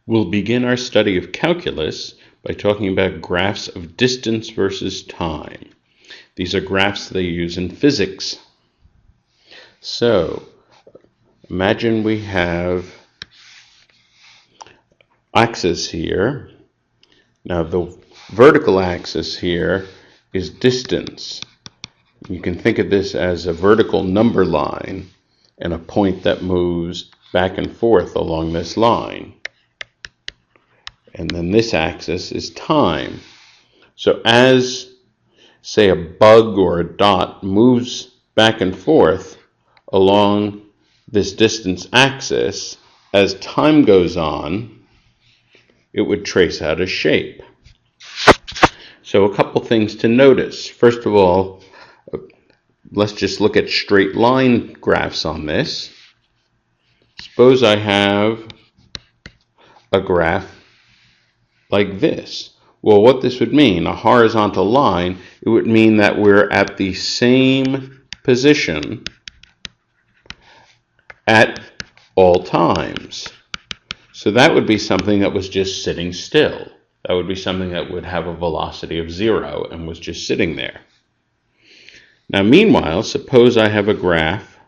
We'll begin our study of calculus by talking about graphs of distance versus time. These are graphs they use in physics. So, imagine we have axis here. Now the vertical axis here is distance. You can think of this as a vertical number line and a point that moves back and forth along this line. And then this axis is time. So as, say, a bug or a dot moves back and forth along this distance axis, as time goes on, it would trace out a shape. So a couple things to notice. First of all, let's just look at straight line graphs on this. Suppose I have a graph like this. Well, what this would mean, a horizontal line, it would mean that we're at the same position at all times. So that would be something that was just sitting still. That would be something that would have a velocity of 0 and was just sitting there. Now, meanwhile, suppose I have a graph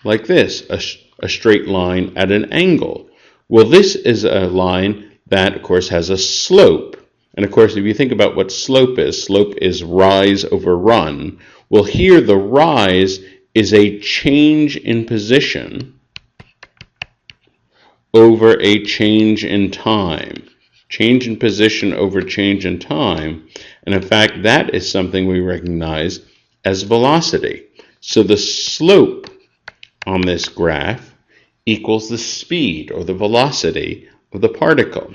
like this, a straight line at an angle. Well, this is a line that, of course, has a slope. And, of course, if you think about what slope is rise over run. Well, here the rise is a change in position over a change in time. Change in position over change in time. And in fact, that is something we recognize as velocity. So the slope on this graph equals the speed or the velocity of the particle.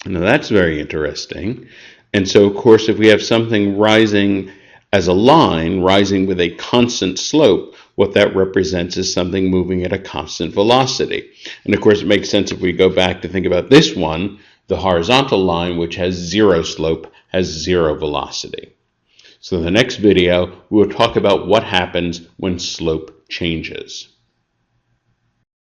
Now that's very interesting. And so, of course, if we have something rising as a line, rising with a constant slope, what that represents is something moving at a constant velocity. And of course, it makes sense if we go back to think about this one, the horizontal line, which has 0 slope, has 0 velocity. So in the next video, we will talk about what happens when slope changes.